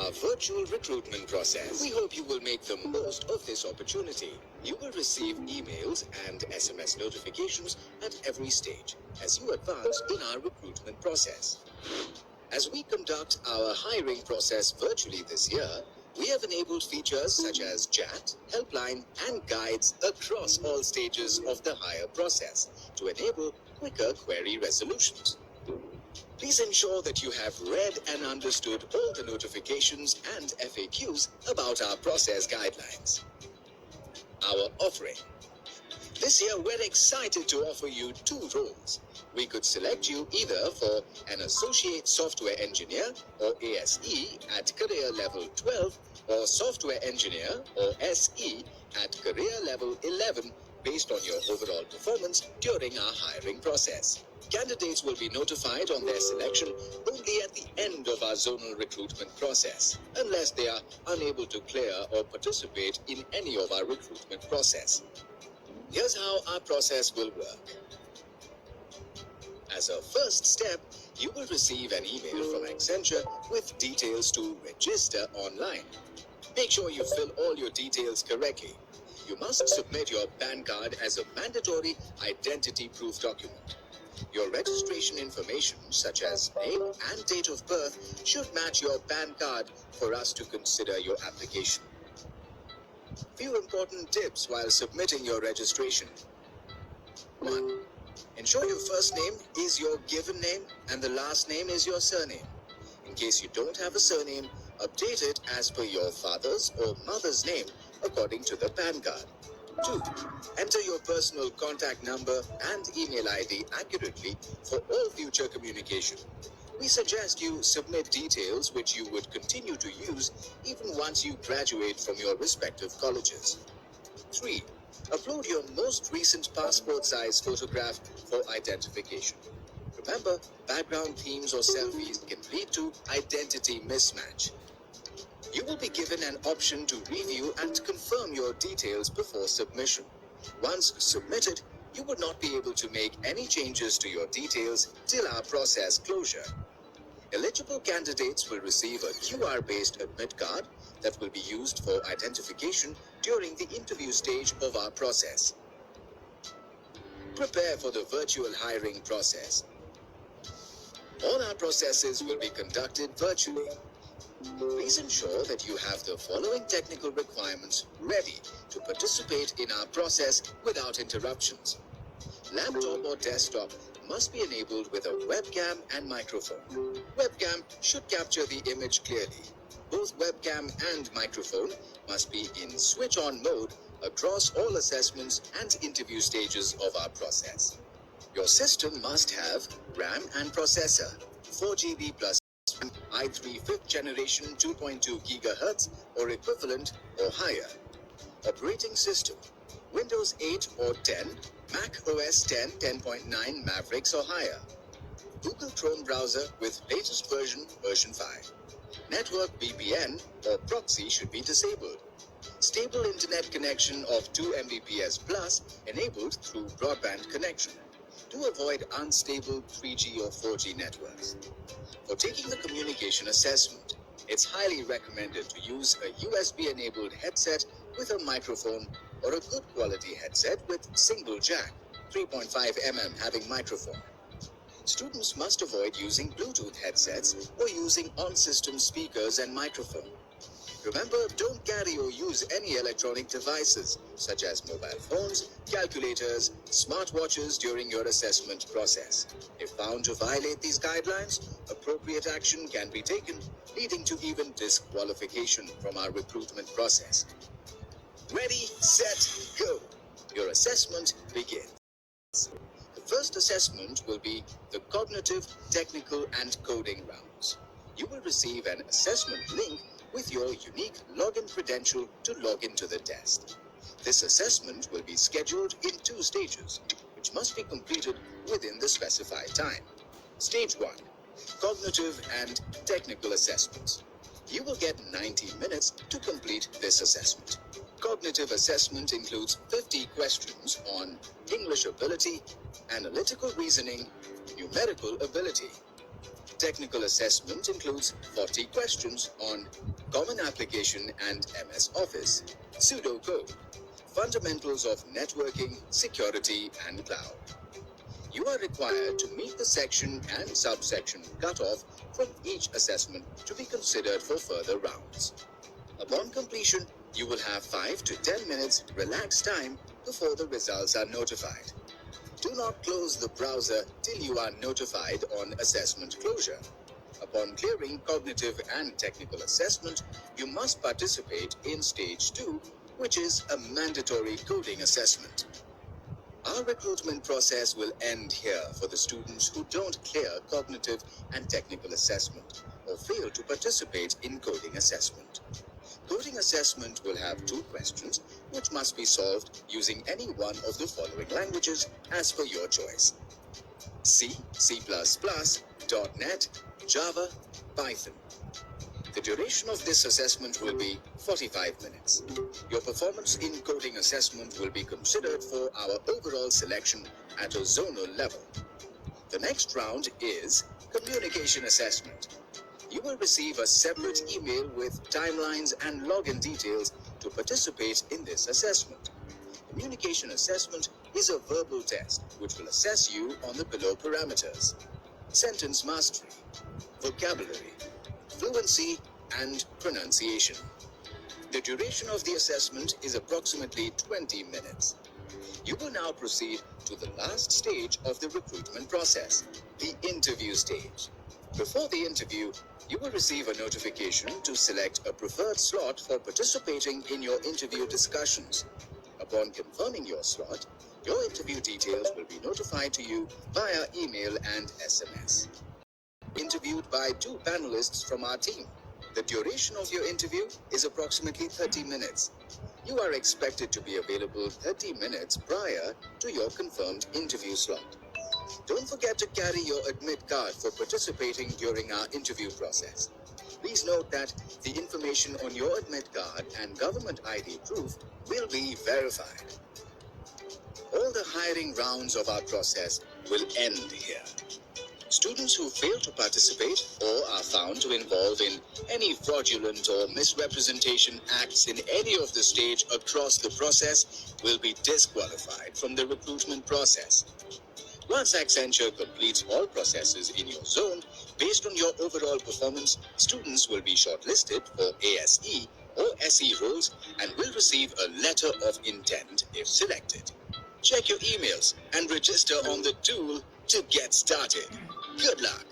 our virtual recruitment process. We hope you will make the most of this opportunity. You will receive emails and SMS notifications at every stage as you advance in our recruitment process. As we conduct our hiring process virtually this year, we have enabled features such as chat, helpline, and guides across all stages of the hire process to enable quicker query resolutions. Please ensure that you have read and understood all the notifications and FAQs about our process guidelines. Our offering. This year, we're excited to offer you 2 roles. We could select you either for an Associate Software Engineer or ASE at Career Level 12 or Software Engineer or SE at Career Level 11 based on your overall performance during our hiring process. Candidates will be notified on their selection only at the end of our zonal recruitment process, unless they are unable to clear or participate in any of our recruitment process. Here's how our process will work. As a first step, you will receive an email from Accenture with details to register online. Make sure you fill all your details correctly. You must submit your PAN card as a mandatory identity proof document. Your registration information, such as name and date of birth, should match your PAN card for us to consider your application. Few important tips while submitting your registration. 1. Ensure your first name is your given name and the last name is your surname. In case you don't have a surname, update it as per your father's or mother's name according to the PAN card. 2. Enter your personal contact number and email ID accurately for all future communication. We suggest you submit details which you would continue to use even once you graduate from your respective colleges. 3. Upload your most recent passport-size photograph for identification. Remember, background themes or selfies can lead to identity mismatch. You will be given an option to review and confirm your details before submission. Once submitted, you would not be able to make any changes to your details till our process closure. Eligible candidates will receive a QR-based admit card that will be used for identification during the interview stage of our process. Prepare for the virtual hiring process. All our processes will be conducted virtually. Please ensure that you have the following technical requirements ready to participate in our process without interruptions. Laptop or desktop must be enabled with a webcam and microphone. Webcam should capture the image clearly. Both webcam and microphone must be in switch-on mode across all assessments and interview stages of our process. Your system must have RAM and processor, 4GB plus i3 5th generation 2.2 GHz or equivalent or higher. Operating system, Windows 8 or 10, Mac OS 10, 10.9 Mavericks or higher. Google Chrome browser with latest version 5. Network VPN or proxy should be disabled. Stable internet connection of 2 Mbps plus enabled through broadband connection. To avoid unstable 3G or 4G networks. For taking the communication assessment, it's highly recommended to use a USB-enabled headset with a microphone or a good quality headset with single jack, 3.5 mm having microphone. Students must avoid using Bluetooth headsets or using on-system speakers and microphone. Remember, don't carry or use any electronic devices such as mobile phones, calculators, smartwatches during your assessment process. If found to violate these guidelines, appropriate action can be taken, leading to even disqualification from our recruitment process. Ready, set, go! Your assessment begins. The first assessment will be the cognitive, technical, and coding rounds. You will receive an assessment link with your unique login credential to log into the test. This assessment will be scheduled in 2 stages, which must be completed within the specified time. Stage 1. Cognitive and technical assessments. You will get 90 minutes to complete this assessment. Cognitive assessment includes 50 questions on English ability, analytical reasoning, numerical ability, Technical assessment includes 40 questions on Common Application and MS Office, pseudocode, fundamentals of networking, security, and cloud. You are required to meet the section and subsection cutoff from each assessment to be considered for further rounds. Upon completion, you will have 5 to 10 minutes relaxed time before the results are notified. Do not close the browser till you are notified on assessment closure. Upon clearing cognitive and technical assessment, you must participate in stage 2, which is a mandatory coding assessment. Our recruitment process will end here for the students who don't clear cognitive and technical assessment or fail to participate in coding assessment. Coding assessment will have 2 questions which must be solved using any one of the following languages as per your choice: C, C++, .NET, Java, Python. The duration of this assessment will be 45 minutes. Your performance in coding assessment will be considered for our overall selection at a zonal level. The next round is communication assessment. You will receive a separate email with timelines and login details to participate in this assessment. Communication assessment is a verbal test which will assess you on the below parameters: sentence mastery, vocabulary, fluency, and pronunciation. The duration of the assessment is approximately 20 minutes. You will now proceed to the last stage of the recruitment process, the interview stage. Before the interview, you will receive a notification to select a preferred slot for participating in your interview discussions. Upon confirming your slot, your interview details will be notified to you via email and SMS. Interviewed by 2 panelists from our team. The duration of your interview is approximately 30 minutes. You are expected to be available 30 minutes prior to your confirmed interview slot. Don't forget to carry your admit card for participating during our interview process. Please note that the information on your admit card and government ID proof will be verified. All the hiring rounds of our process will end here. Students who fail to participate or are found to involve in any fraudulent or misrepresentation acts in any of the stage across the process will be disqualified from the recruitment process. Once Accenture completes all processes in your zone, based on your overall performance, students will be shortlisted for ASE or SE roles and will receive a letter of intent if selected. Check your emails and register on the tool to get started. Good luck.